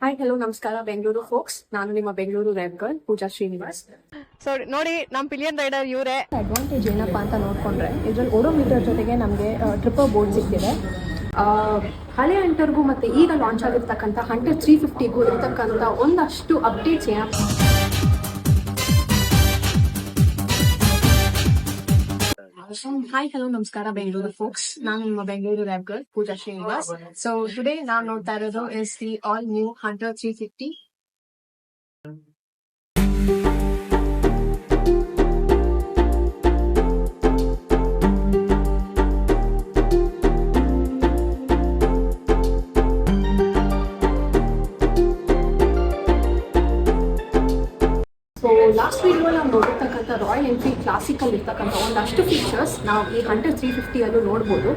Hi hello ನಮಸ್ಕಾರ Bengaluru forks. ನಾನು ನಿಮ್ಮ ಬೆಂಗಳೂರು ರೆಡ್ ಗರ್ಲ್ ಪೂಜಾ ಶ್ರೀನಿವಾಸ್. ಸೊ ನೋಡಿ ನಮ್ಮ ಪಿಲಿಯನ್ ರೈಡರ್ ಇವರೇ. ಅಡ್ವಾಂಟೇಜ್ ಏನಪ್ಪಾ ಅಂತ ನೋಡಿಕೊಂಡ್ರೆ ಇದರಲ್ಲಿ ಓಡೋಮೀಟರ್ ಜೊತೆಗೆ ನಮಗೆ ಟ್ರಿಪರ್ ಬೋರ್ಡ್ ಸಿಗ್ತಿದೆ. ಹಳೆ ಹಂಟರ್ಗೂ ಮತ್ತು ಈಗ ಲಾಂಚ್ ಆಗಿರ್ತಕ್ಕಂಥ ಹಂಟರ್ 350ಗೂ ಇರ್ತಕ್ಕಂಥ ಒಂದಷ್ಟು ಅಪ್ಡೇಟ್ಸ್ ಏನಪ್ಪ. ಹಾಯ್ ಹಲೋ ನಮಸ್ಕಾರ ಬೆಂಗಳೂರು ಫೋಕ್ಸ್. ನಾನು ನಿಮ್ಮ ಬೆಂಗಳೂರು ರೆಡ್ ಗರ್ಲ್ ಪೂಜಾ ಶ್ರೀನಿವಾಸ್. ಸೊ ಟುಡೇ ನಾನು ನೋಡ್ತಾ ಇರೋದು is the all new hunter 350. So last video ನಾವು ನೋಡಿರ್ತಕ್ಕಂಥ ರಾಯಲ್ ಎನ್ಫೀಲ್ಡ್ ಕ್ಲಾಸಿಕಲ್ ಇರ್ತಕ್ಕಂಥ ಒಂದಷ್ಟು ಫೀಚರ್ಸ್ ನಾವು ಈ ಹಂಟರ್ 350 ನೋಡ್ಬೋದು.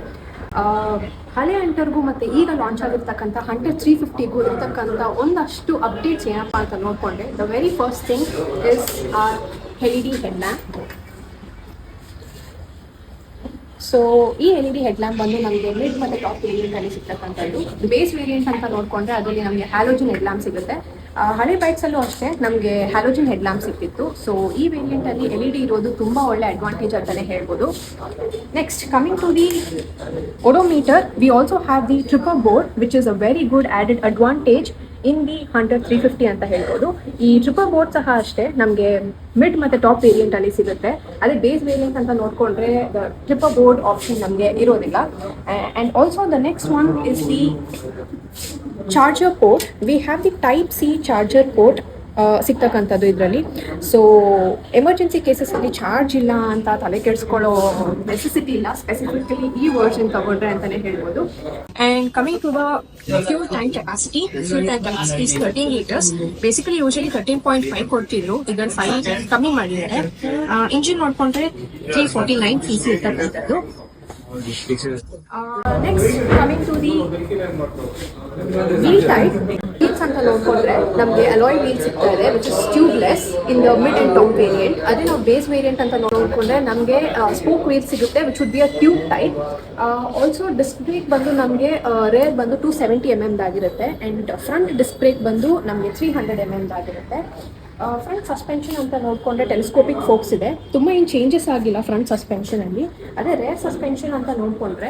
ಹಳೆ ಹಂಟರ್ಗೂ ಮತ್ತು ಈಗ ಲಾಂಚ್ ಆಗಿರ್ತಕ್ಕಂಥ ಹಂಟರ್ 350ಗೂ ಇರ್ತಕ್ಕಂಥ ಒಂದಷ್ಟು ಅಪ್ಡೇಟ್ಸ್ ಏನಪ್ಪ ಅಂತ ನೋಡಿಕೊಂಡೆ. The very first thing is our LED headlamp. So ಈ LED ಹೆಡ್ಲ್ಯಾಂಪ್ ಬಂದು ನಮಗೆ ಮಿಡ್ ಮತ್ತು ಟಾಪ್ ವೇರಿಯಂಟಲ್ಲಿ ಸಿಗ್ತಕ್ಕಂಥದ್ದು. ಬೇಸ್ ವೇರಿಯಂಟ್ ಅಂತ ನೋಡಿಕೊಂಡ್ರೆ ಅದರಲ್ಲಿ ನಮಗೆ ಹ್ಯಾಲೋಜನ್ ಹೆಡ್ಲ್ಯಾಂಪ್ ಸಿಗುತ್ತೆ. ಹಳೆ ಬೈಕ್ಸಲ್ಲೂ ಅಷ್ಟೇ ನಮಗೆ ಹ್ಯಾಲೋಜನ್ ಹೆಡ್ಲ್ಯಾಂಪ್ ಸಿಗ್ತಿತ್ತು. ಸೊ ಈ ವೇರಿಯಂಟಲ್ಲಿ LED ಇರೋದು ತುಂಬ ಒಳ್ಳೆ ಅಡ್ವಾಂಟೇಜ್ ಅಂತಲೇ ಹೇಳ್ಬೋದು. Next coming to the odometer, we also have the tripper board which is a very good added advantage in the Hunter 350 ಅಂತ ಹೇಳ್ಬೋದು. ಈ ಟ್ರಿಪರ್ ಬೋರ್ಡ್ ಸಹ ಅಷ್ಟೇ ನಮಗೆ ಮಿಡ್ ಮತ್ತು ಟಾಪ್ ವೇರಿಯಂಟಲ್ಲಿ ಸಿಗುತ್ತೆ. ಅದೇ ಬೇಸ್ ವೇರಿಯಂಟ್ ಅಂತ ನೋಡಿಕೊಂಡ್ರೆ ದ ಟ್ರಿಪರ್ ಬೋರ್ಡ್ ಆಪ್ಷನ್ ನಮಗೆ ಇರೋದಿಲ್ಲ. And also the next one is the charger port. We have the type C charger port ಸಿಗ್ತಕ್ಕಂಥದ್ದು ಇದರಲ್ಲಿ. ಸೊ ಎಮರ್ಜೆನ್ಸಿ ಕೇಸಸಲ್ಲಿ ಚಾರ್ಜ್ ಇಲ್ಲ ಅಂತ ತಲೆ ಕೆಡಿಸ್ಕೊಳ್ಳೋ ನೆಸೆಸಿಟಿ ಇಲ್ಲ, ಸ್ಪೆಸಿಫಿಕಲಿ ಈ ವರ್ಷನ್ ತಗೊಂಡ್ರೆ ಅಂತಲೇ ಹೇಳ್ಬೋದು. And coming to the fuel tank capacity is 13 litres. Basically usually 13.5 ಕೊಡ್ತಿದ್ರು, ಇದರಲ್ಲಿ 5 ಕಮ್ಮಿ ಮಾಡಿದ್ದಾರೆ. ಇಂಜಿನ್ ನೋಡ್ಕೊಂಡ್ರೆ 349 cc ಇರ್ತಕ್ಕಂಥದ್ದು. Next coming to the wheel type. Wheels ಅಂತ ನೋಡ್ಕೊಂಡ್ರೆ ನಮಗೆ ಅಲಾಯ್ ವೀಲ್ ಸಿಗ್ತಾ ಇದೆ which is tubeless in the mid and top variant. ಅದೇ ನಾವು ಬೇಸ್ ವೇರಿಯಂಟ್ ಅಂತ ನೋಡ್ಕೊಂಡ್ರೆ ನಮಗೆ ಸ್ಪೋಕ್ ವೀಲ್ ಸಿಗುತ್ತೆ which would be a tube type. Also disc brake ಬಂದು ನಮಗೆ ರೇರ್ ಬಂದು 270 mm ಆಗಿರುತ್ತೆ. ಆ್ಯಂಡ್ ಫ್ರಂಟ್ ಡಿಸ್ಕ್ ಬ್ರೇಕ್ ಬಂದು ನಮಗೆ 300 mm ಆಗಿರುತ್ತೆ. ಫ್ರಂಟ್ ಸಸ್ಪೆನ್ಷನ್ ಅಂತ ನೋಡಿಕೊಂಡ್ರೆ ಟೆಲಿಸ್ಕೋಪಿಕ್ ಫೋಕ್ಸ್ ಇದೆ. ತುಂಬ ಏನು ಚೇಂಜಸ್ ಆಗಿಲ್ಲ ಫ್ರಂಟ್ ಸಸ್ಪೆನ್ಷನಲ್ಲಿ. ಅದೇ ರೇರ್ ಸಸ್ಪೆನ್ಷನ್ ಅಂತ ನೋಡಿಕೊಂಡ್ರೆ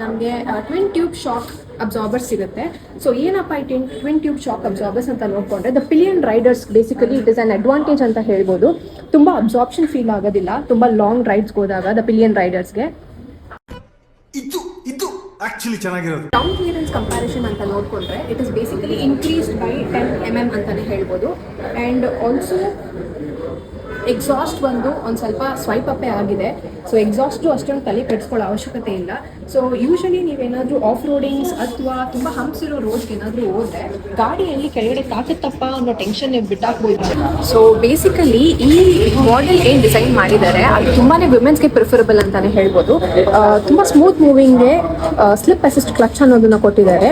ನಮಗೆ ಟ್ವಿನ್ ಟ್ಯೂಬ್ ಶಾಕ್ ಅಬ್ಸಾರ್ಬರ್ಸ್ ಸಿಗುತ್ತೆ. ಸೊ ಏನಪ್ಪ ಈ ಟ್ವಿನ್ ಟ್ಯೂಬ್ ಶಾಕ್ ಅಬ್ಸಾರ್ಬರ್ಸ್ ಅಂತ ನೋಡಿಕೊಂಡ್ರೆ the pillion Riders basically it is on advantage ಅಂತ ಹೇಳ್ಬೋದು. ತುಂಬ ಅಬ್ಸಾರ್ಪ್ಷನ್ ಫೀಲ್ ಆಗೋದಿಲ್ಲ ತುಂಬ ಲಾಂಗ್ ರೈಡ್ಸ್ಗೆ ಹೋದಾಗ ದ ಪಿಲಿಯನ್ ರೈಡರ್ಸ್ಗೆ. ಡೌನ್ ಕ್ಲಿಯರೆನ್ಸ್ ಕಂಪ್ಯಾರಿಸನ್ ಅಂತ ನೋಡಿಕೊಂಡ್ರೆ it is basically increased by 10 mm ಅಂತಲೇ ಹೇಳ್ಬೋದು. ಆ್ಯಂಡ್ ಆಲ್ಸೋ ಎಕ್ಸಾಸ್ಟ್ ಬಂದು ಒಂದು ಸ್ವಲ್ಪ ಸ್ವೈಪ್ ಅಪ್ಪೇ ಆಗಿದೆ. ಸೊ ಎಕ್ಸಾಸ್ಟು ಅಷ್ಟೊಂದು ತಲೆ ಕೆಡಿಸ್ಕೊಳ್ಳೋ ಅವಶ್ಯಕತೆ ಇಲ್ಲ. ಸೊ ಯೂಶಲಿ ನೀವೇನಾದರೂ ಆಫ್ ರೋಡಿಂಗ್ಸ್ ಅಥವಾ ತುಂಬ ಹಂಪ್ಸ್ ಇರೋ ರೋಡ್ಗೆ ಏನಾದರೂ ಹೋದರೆ ಗಾಡಿಯಲ್ಲಿ ಕೆಳಗಡೆ ತಾಕತ್ತಪ್ಪ ಅನ್ನೋ ಟೆನ್ಷನ್ ಬಿಟ್ಟಾಕ್ಬೋದು. ಸೊ ಬೇಸಿಕಲಿ ಈ ಮಾಡೆಲ್ ಏನು ಡಿಸೈನ್ ಮಾಡಿದ್ದಾರೆ ಅದು ತುಂಬಾ ವಿಮೆನ್ಸ್ಗೆ ಪ್ರಿಫರಬಲ್ ಅಂತಲೇ ಹೇಳ್ಬೋದು. ತುಂಬ ಸ್ಮೂತ್ ಮೂವಿಂಗ್ಗೆ ಸ್ಲಿಪ್ ಅಸಿಸ್ಟ್ ಕ್ಲಚ್ ಅನ್ನೋದನ್ನು ಕೊಟ್ಟಿದ್ದಾರೆ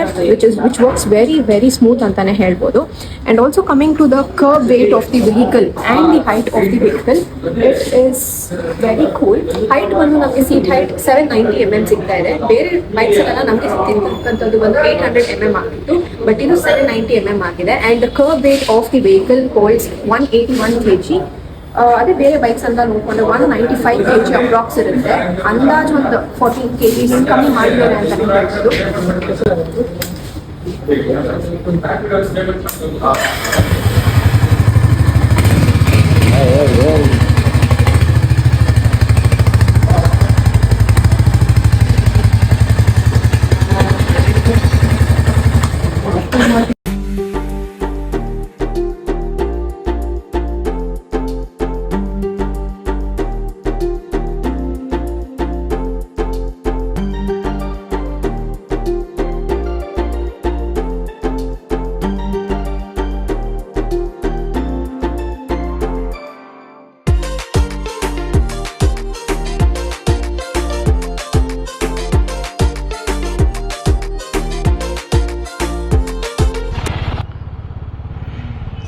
ವಿಚ್ ವರ್ಕ್ಸ್ ವೆರಿ ಸ್ಮೂತ್ ಅಂತಲೇ ಹೇಳ್ಬೋದು. And also coming to the kerb weight of the vehicle and the height of the vehicle, it is very cool. Height ಬಂದು ನಮಗೆ ಸೀಟ್ ಹೈಟ್ 790 mm ಸಿಗ್ತಾ ಇದೆ. ಬೇರೆ bikes ಎಲ್ಲ ನಮಗೆ ಸಿಗ್ತಿರ್ತಕ್ಕಂಥದ್ದು ಬಂದು 800 mm ಆಗಿತ್ತು, ಬಟ್ ಇದು 790 mm ಆಗಿದೆ. And the kerb weight of the vehicle holds 181 kg. ಅದೇ ಬೇರೆ ಬೈಕ್ಸ್ ಅಂತ ನೋಡಿಕೊಂಡ್ರೆ 195 kg ಅಪ್ರಾಕ್ಸ್ ಇರುತ್ತೆ. ಅಂದಾಜು ಒಂದು 14 kg ಕಮ್ಮಿ ಮಾಡಿದ್ದಾರೆ ಅಂತಲೇ ಹೇಳ್ಬೋದು.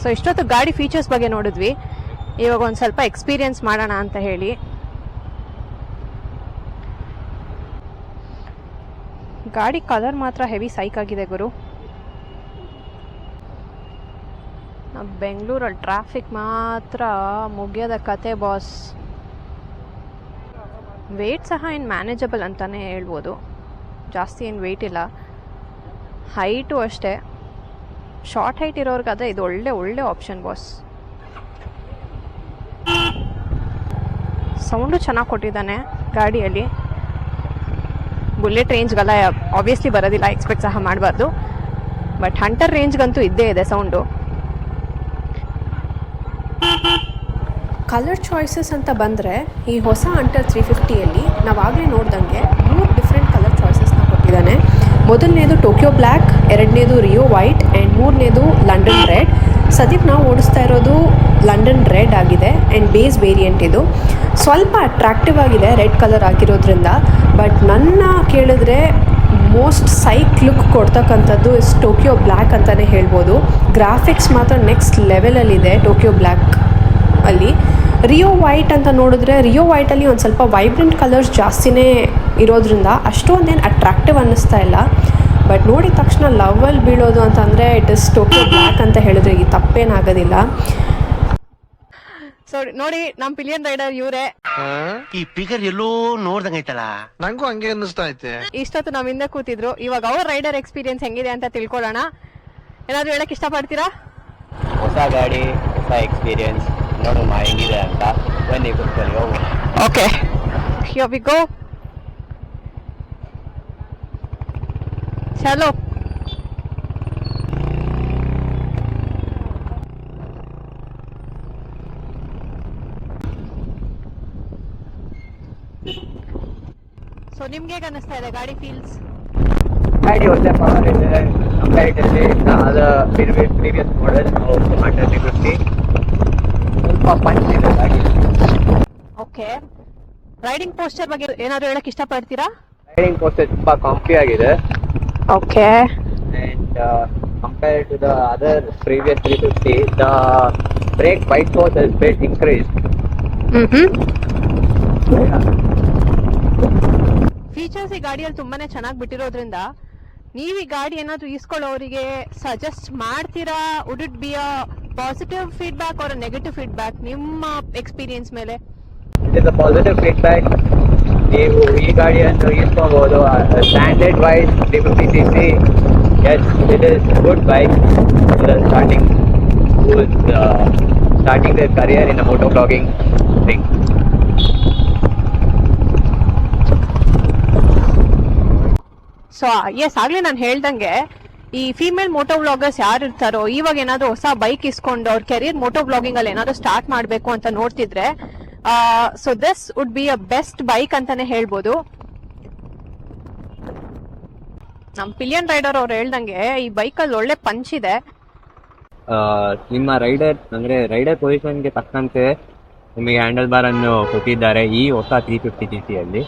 ಸೊ ಇಷ್ಟೊತ್ತು ಗಾಡಿ ಫೀಚರ್ಸ್ ಬಗ್ಗೆ ನೋಡಿದ್ವಿ. ಇವಾಗ ಒಂದು ಸ್ವಲ್ಪ ಎಕ್ಸ್ಪೀರಿಯನ್ಸ್ ಮಾಡೋಣ ಅಂತ ಹೇಳಿ ಗಾಡಿ ಕಲರ್ ಮಾತ್ರ ಹೆವಿ ಸೈಕ್ ಆಗಿದೆ ಗುರು. ಬೆಂಗಳೂರಲ್ಲಿ ಟ್ರಾಫಿಕ್ ಮಾತ್ರ ಮುಗಿಯೋದ ಕತೆ ಬಾಸ್. ವೆಯ್ಟ್ ಸಹ ಏನು ಮ್ಯಾನೇಜಬಲ್ ಅಂತಲೇ ಹೇಳ್ಬೋದು, ಜಾಸ್ತಿ ಏನು ವೆಯ್ಟ್ ಇಲ್ಲ. ಹೈಟು ಅಷ್ಟೇ, ಶಾರ್ಟ್ ಹೈಟ್ ಇರೋರ್ಗಾದ್ರೆ ಇದು ಒಳ್ಳೆ ಆಪ್ಷನ್ ಬಾಸ್. ಸೌಂಡು ಚೆನ್ನಾಗಿ ಕೊಟ್ಟಿದ್ದಾನೆ ಗಾಡಿಯಲ್ಲಿ. ಬುಲೆಟ್ ರೇಂಜ್ಗೆಲ್ಲ ಆಬ್ವಿಯಸ್ಲಿ ಬರೋದಿಲ್ಲ, ಎಕ್ಸ್ಪೆಕ್ಟ್ ಸಹ ಮಾಡಬಾರ್ದು. ಬಟ್ ಹಂಟರ್ ರೇಂಜ್ಗಂತೂ ಇದ್ದೇ ಇದೆ ಸೌಂಡು. ಕಲರ್ ಚಾಯ್ಸಸ್ ಅಂತ ಬಂದರೆ ಈ ಹೊಸ ಹಂಟರ್ 350ಯಲ್ಲಿ ನಾವಾಗಲೇ ನೋಡ್ದಂಗೆ 3 ಡಿಫ್ರೆಂಟ್ ಕಲರ್ ಚಾಯ್ಸಸ್ನ ಕೊಟ್ಟಿದ್ದಾನೆ. ಮೊದಲನೇದು ಟೋಕಿಯೋ ಬ್ಲ್ಯಾಕ್, ಎರಡನೇದು ರಿಯೋ ವೈಟ್ ಆ್ಯಂಡ್ ಮೂರನೇದು ಲಂಡನ್ ರೆಡ್. ಸದ್ಯಕ್ಕೆ ನಾವು ಓಡಿಸ್ತಾ ಇರೋದು ಲಂಡನ್ ರೆಡ್ ಆಗಿದೆ ಆ್ಯಂಡ್ ಬೇಸ್ ವೇರಿಯಂಟ್ ಇದು. ಸ್ವಲ್ಪ ಅಟ್ರಾಕ್ಟಿವ್ ಆಗಿದೆ ರೆಡ್ ಕಲರ್ ಆಗಿರೋದ್ರಿಂದ. ಬಟ್ ನನ್ನ ಕೇಳಿದ್ರೆ ಮೋಸ್ಟ್ ಸೈಕ್ ಲುಕ್ ಕೊಡ್ತಕ್ಕಂಥದ್ದು ಇಸ್ ಟೋಕಿಯೋ ಬ್ಲ್ಯಾಕ್ ಅಂತಲೇ ಹೇಳ್ಬೋದು. ಗ್ರಾಫಿಕ್ಸ್ ಮಾತ್ರ ನೆಕ್ಸ್ಟ್ ಲೆವೆಲಲ್ಲಿದೆ ಟೋಕಿಯೋ ಬ್ಲ್ಯಾಕ್ ಅಲ್ಲಿ. ರಿಯೋ ವೈಟ್ ಅಂತ ನೋಡಿದ್ರೆ ರಿಯೋ ವೈಟಲ್ಲಿ ಒಂದು ಸ್ವಲ್ಪ ವೈಬ್ರೆಂಟ್ ಕಲರ್ಸ್ ಜಾಸ್ತಿನೇ ಇರೋದ್ರಿಂದ ಅಷ್ಟೊಂದೇನು ಅಟ್ರಾಕ್ಟಿವ್ ಅನ್ನಿಸ್ತಾ ಇಲ್ಲ. ಬಟ್ ನೋಡಿದ ತಕ್ಷಣ ಲವಲ್ಲಿ ಬೀಳೋದು ಅಂತಂದರೆ ಇಟ್ ಇಸ್ ಟೋಕಿಯೋ ಬ್ಲ್ಯಾಕ್ ಅಂತ ಹೇಳಿದ್ರೆ ಈ ತಪ್ಪೇನಾಗೋದಿಲ್ಲ. ಸೊ ನೋಡಿ, ನಮ್ಮ ಪಿಲಿಯನ್ ರೈಡರ್ ಇವರೇ. ಈ ಫಿಗರ್ ಎಲ್ಲೋ ನೋಡ್ದಂಗೈತಲ್ಲ, ನಂಗೂ ಹಂಗೆ ಅನ್ನಿಸ್ತಾ ಐತೆ. ಇಷ್ಟೊತ್ತು ನಾವು ಹಿಂದೆ ಕೂತಿದ್ರು, ಇವಾಗ ಅವ್ರ ರೈಡರ್ ಎಕ್ಸ್ಪೀರಿಯನ್ಸ್ ಹೆಂಗಿದೆ ಅಂತ ತಿಳ್ಕೊಳ್ಳೋಣ. ಏನಾದರೂ ಹೇಳಕ್ ಇಷ್ಟಪಡ್ತೀರಾ? ಹೊಸ ಗಾಡಿ, ಹೊಸ ಎಕ್ಸ್ಪೀರಿಯನ್ಸ್, ನೋಡೋಣ ಹೆಂಗಿದೆ ಅಂತ. ಬನ್ನಿ ಕೂತ್ಕೊಳ್ಳಿ, ಹೋಗು. Okay, here we go. ಚಲೋ. ಸೊ ನಿಮ್ಗೆ ಹೇಗೆ ಅನ್ನಿಸ್ತಾ ಇದೆ ಗಾಡಿ ಫೀಲ್ಸ್? ಗಾಡಿ ಒಳ್ಳೆ ಪವರ್ ಇದೆ ಕಂಪ್ಯಾರಿಟಿವ್ಲಿ ಪ್ರೀವಿಯಸ್ ಮಾಡೆಲ್ ಹಂಡ್ರೆಡ್ 350. ಸ್ವಲ್ಪ ಪಂಚ್ ಇದೆ ಗಾಡಿ. ಓಕೆ, ರೈಡಿಂಗ್ ಪೋಸ್ಚರ್ ಬಗ್ಗೆ ಏನಾದರೂ ಹೇಳಕ್ ಇಷ್ಟಪಡ್ತೀರಾ? ರೈಡಿಂಗ್ ಪೋಸ್ಚರ್ ತುಂಬಾ ಕಾಂಫಿ ಆಗಿದೆ. Okay. And compared to the other previous 350, the brake bite force has been increased. Features ಈ ಗಾಡಿಯಲ್ಲಿ ತುಂಬಾನೇ ಚೆನ್ನಾಗಿ ಬಿಟ್ಟಿರೋದ್ರಿಂದ ನೀವು ಈ ಗಾಡಿ ಏನಾದರೂ ಈಸ್ಕೊಳ್ಳೋರಿಗೆ ಸಜೆಸ್ಟ್ ಮಾಡ್ತೀರಾ? Would it be a positive feedback or negative feedback ನಿಮ್ಮ ಎಕ್ಸ್ಪೀರಿಯನ್ಸ್ ಮೇಲೆ? It is a positive feedback. ನೀವು ಈ ಗಾಡಿಯನ್ನು ಇಸ್ಕೋಬಹುದು. Standard wise 350cc, yes, it is a good bike for the who is starting their career in a motor vlogging thing. So yes, ಆಗ್ಲೇ ನಾನು ಹೇಳ್ದಂಗೆ ಈ ಫೀಮೇಲ್ ಮೋಟೋ ವ್ಲಾಗರ್ಸ್ ಯಾರು ಇರ್ತಾರೋ, ಇವಾಗ ಏನಾದ್ರು ಹೊಸ ಬೈಕ್ ಇಸ್ಕೊಂಡು ಅವ್ರ ಕೆರಿಯರ್ ಮೋಟೋ ವ್ಲಾಗಿಂಗ್ ಅಲ್ಲಿ ಏನಾದ್ರು ಸ್ಟಾರ್ಟ್ ಮಾಡ್ಬೇಕು ಅಂತ ನೋಡ್ತಿದ್ರೆ, so this would be a best bike ಅಂತಾನೆ ಹೇಳ್ಬೋದು. ನಮ್ ಪಿಲಿಯನ್ ರೈಡರ್ ಅವ್ರು ಹೇಳ್ದಂಗೆ ಈ ಬೈಕ್ ಅಲ್ಲಿ ಒಳ್ಳೆ ಪಂಚ್ ಇದೆ. ನಿಮ್ಮ ರೈಡರ್ ಪೊಸಿಷನ್ಗೆ ತಕ್ಕಂತೆ ನಿಮಗೆ ಹ್ಯಾಂಡಲ್ ಬಾರ್ ಅನ್ನು ಕೊಟ್ಟಿದ್ದಾರೆ ಈ ಹೊಸ 350cc ಅಲ್ಲಿ.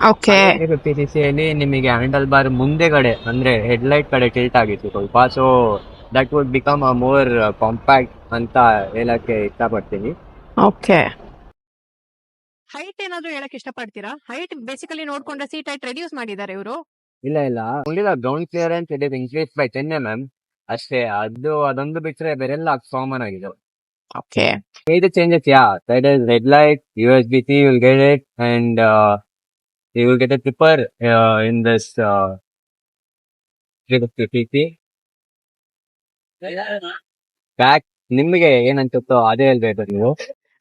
ಓಕೆ, 350cc ಅಲ್ಲಿ ನಿಮಗೆ ಹ್ಯಾಂಡಲ್ ಬಾರ್ ಮುಂದೆಗಡೆ ಅಂದ್ರೆ ಹೆಡ್ಲೈಟ್ ಕಡೆ ಟಿಲ್ಟ್ ಆಗಿತ್ತು ಸ್ವಲ್ಪ. So that would become a more compact ಅಂತ ಹೇಳಕ್ಕೆ ಇಷ್ಟಪಡ್ತೀನಿ. ಓಕೆ. ಹೈಟ್ ಏನಾದ್ರು ಹೇಳಕ್ ಇಷ್ಟಪಡ್ತೀರಾ? ಹೈಟ್ ಬೇಸಿಕಲಿ ನೋಡ್ಕೊಂಡ್ರೆ ಸೀಟ್ ಹೈಟ್ ರೆಡ್ಯೂಸ್ ಮಾಡಿದ್ದಾರೆ ಇವರು. ಇಲ್ಲ only the ground clearance it is increase by 10 mm ಅಷ್ಟೇ. ಅದೊಂದು ಬಿಟ್ರೆ ಬೇರೆಲ್ಲ ಕಾಮನ್ ಆಗಿದೆ. ಓಕೆ, ಇದು changes that is red light, USB-C you will get it, and you will get a tripper in this 350cc. Back ನಿಮಗೆ ಏನಂತೋ ಅದೇ ಹೇಳ್ಬೇಕು ನೀವು.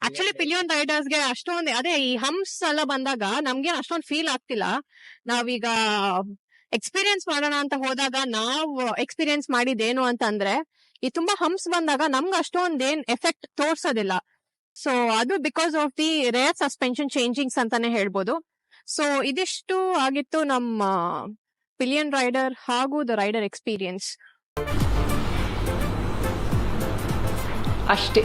ಆಕ್ಚುಲಿ ಪಿಲಿಯನ್ ರೈಡರ್ಸ್ಗೆ ಅಷ್ಟೊಂದು ಅದೇ ಈ ಹಂಪ್ಸ್ ಎಲ್ಲ ಬಂದಾಗ ನಮ್ಗೆ ಅಷ್ಟೊಂದು ಫೀಲ್ ಆಗ್ತಿಲ್ಲ. ನಾವೀಗ ಎಕ್ಸ್ಪೀರಿಯನ್ಸ್ ಮಾಡೋಣ ಅಂತ ಹೋದಾಗ ನಾವು ಎಕ್ಸ್ಪೀರಿಯನ್ಸ್ ಮಾಡಿದ್ದೇನು ಅಂತಂದ್ರೆ, ಈ ತುಂಬಾ ಹಂಪ್ಸ್ ಬಂದಾಗ ನಮ್ಗೆ ಅಷ್ಟೊಂದೇನ್ ಎಫೆಕ್ಟ್ ತೋರ್ಸೋದಿಲ್ಲ. ಸೊ ಅದು because of the rear suspension changings ಅಂತಾನೆ ಹೇಳ್ಬೋದು. ಸೊ ಇದಿಷ್ಟು ಆಗಿತ್ತು ನಮ್ಮ ಪಿಲಿಯನ್ ರೈಡರ್ ಹಾಗೂ ದ ರೈಡರ್ ಎಕ್ಸ್ಪೀರಿಯನ್ಸ್. ಅಷ್ಟೇ.